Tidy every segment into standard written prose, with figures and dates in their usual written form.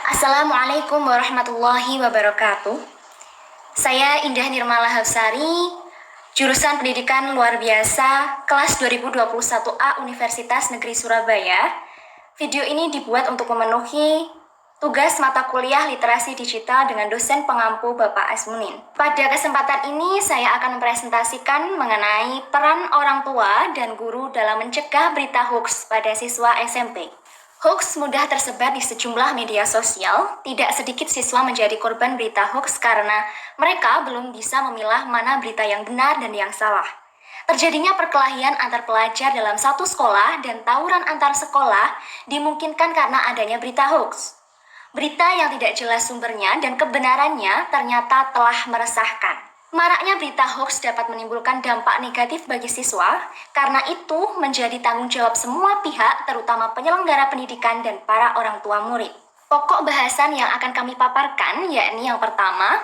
Assalamualaikum warahmatullahi wabarakatuh. Saya Indah Nirmala Hafsari, jurusan Pendidikan Luar Biasa, kelas 2021A Universitas Negeri Surabaya. Video ini dibuat untuk memenuhi tugas mata kuliah literasi digital dengan dosen pengampu Bapak Asmunin. Pada kesempatan ini, saya akan mempresentasikan mengenai peran orang tua dan guru dalam mencegah berita hoax pada siswa SMP. Hoax mudah tersebar di sejumlah media sosial. Tidak sedikit siswa menjadi korban berita hoax karena mereka belum bisa memilah mana berita yang benar dan yang salah. Terjadinya perkelahian antar pelajar dalam satu sekolah dan tawuran antar sekolah dimungkinkan karena adanya berita hoax. Berita yang tidak jelas sumbernya dan kebenarannya ternyata telah meresahkan. Maraknya berita hoax dapat menimbulkan dampak negatif bagi siswa, karena itu menjadi tanggung jawab semua pihak, terutama penyelenggara pendidikan dan para orang tua murid. Pokok bahasan yang akan kami paparkan yakni yang pertama,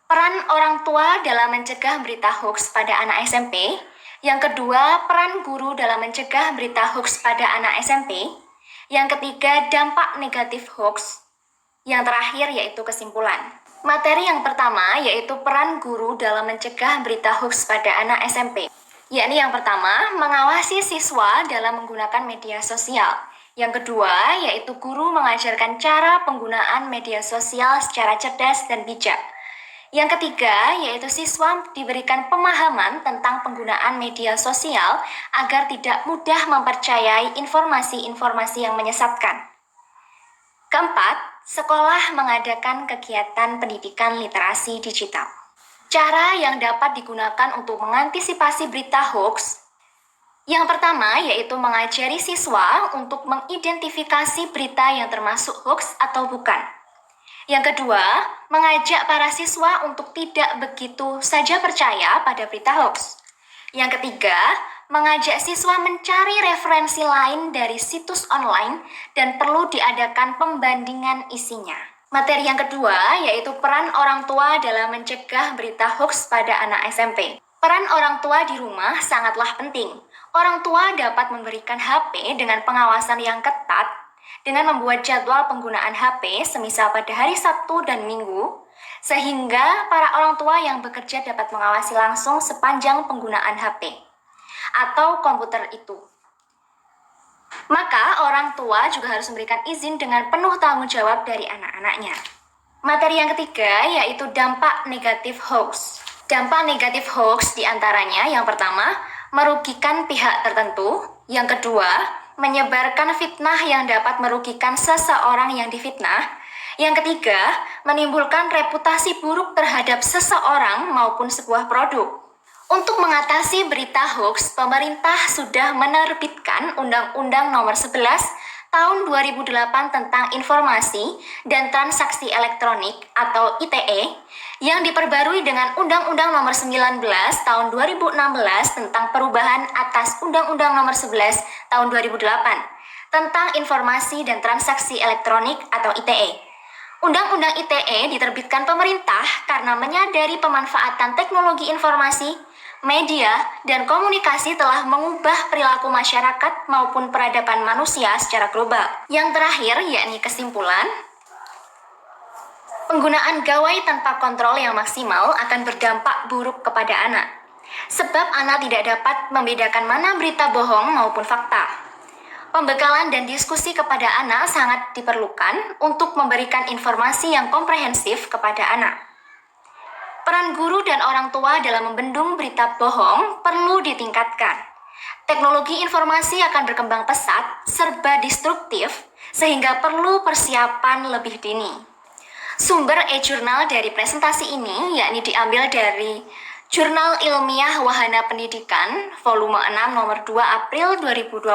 peran orang tua dalam mencegah berita hoax pada anak SMP. Yang kedua, peran guru dalam mencegah berita hoax pada anak SMP. Yang ketiga, dampak negatif hoax. Yang terakhir yaitu kesimpulan. Materi yang pertama yaitu peran guru dalam mencegah berita hoax pada anak SMP. Yakni yang pertama, mengawasi siswa dalam menggunakan media sosial. Yang kedua, yaitu guru mengajarkan cara penggunaan media sosial secara cerdas dan bijak. Yang ketiga, yaitu siswa diberikan pemahaman tentang penggunaan media sosial agar tidak mudah mempercayai informasi-informasi yang menyesatkan. Keempat, sekolah mengadakan kegiatan pendidikan literasi digital. Cara yang dapat digunakan untuk mengantisipasi berita hoax. Yang pertama yaitu mengajari siswa untuk mengidentifikasi berita yang termasuk hoax atau bukan. Yang kedua, mengajak para siswa untuk tidak begitu saja percaya pada berita hoax. Yang ketiga, mengajak siswa mencari referensi lain dari situs online dan perlu diadakan pembandingan isinya. Materi yang kedua yaitu peran orang tua dalam mencegah berita hoax pada anak SMP. Peran orang tua di rumah sangatlah penting. Orang tua dapat memberikan HP dengan pengawasan yang ketat dengan membuat jadwal penggunaan HP semisal pada hari Sabtu dan Minggu, sehingga para orang tua yang bekerja dapat mengawasi langsung sepanjang penggunaan HP atau komputer itu. Maka orang tua juga harus memberikan izin dengan penuh tanggung jawab dari anak-anaknya. Materi yang ketiga yaitu dampak negatif hoax. Dampak negatif hoax diantaranya yang pertama, merugikan pihak tertentu. Yang kedua, menyebarkan fitnah yang dapat merugikan seseorang yang difitnah. Yang ketiga, menimbulkan reputasi buruk terhadap seseorang maupun sebuah produk. Untuk mengatasi berita hoax, pemerintah sudah menerbitkan Undang-Undang Nomor 11 Tahun 2008 tentang Informasi dan Transaksi Elektronik atau ITE yang diperbarui dengan Undang-Undang Nomor 19 Tahun 2016 tentang perubahan atas Undang-Undang Nomor 11 Tahun 2008 tentang Informasi dan Transaksi Elektronik atau ITE. Undang-Undang ITE diterbitkan pemerintah karena menyadari pemanfaatan teknologi informasi, media, dan komunikasi telah mengubah perilaku masyarakat maupun peradaban manusia secara global. Yang terakhir, yakni kesimpulan, penggunaan gawai tanpa kontrol yang maksimal akan berdampak buruk kepada anak. Sebab anak tidak dapat membedakan mana berita bohong maupun fakta. Pembekalan dan diskusi kepada anak sangat diperlukan untuk memberikan informasi yang komprehensif kepada anak. Peran guru dan orang tua dalam membendung berita bohong perlu ditingkatkan. Teknologi informasi akan berkembang pesat, serba destruktif, sehingga perlu persiapan lebih dini. Sumber e-jurnal dari presentasi ini yakni diambil dari Jurnal Ilmiah Wahana Pendidikan, volume 6 nomor 2 April 2020,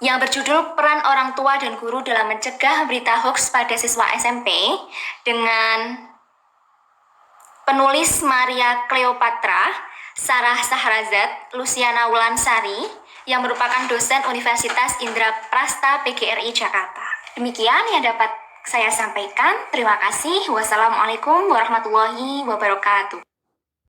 yang berjudul Peran Orang Tua dan Guru dalam Mencegah Berita Hoax pada Siswa SMP, dengan penulis Maria Cleopatra, Sarah Sahrazad, Luciana Wulansari, yang merupakan dosen Universitas Indraprasta PGRI Jakarta. Demikian yang dapat saya sampaikan. Terima kasih. Wassalamualaikum warahmatullahi wabarakatuh.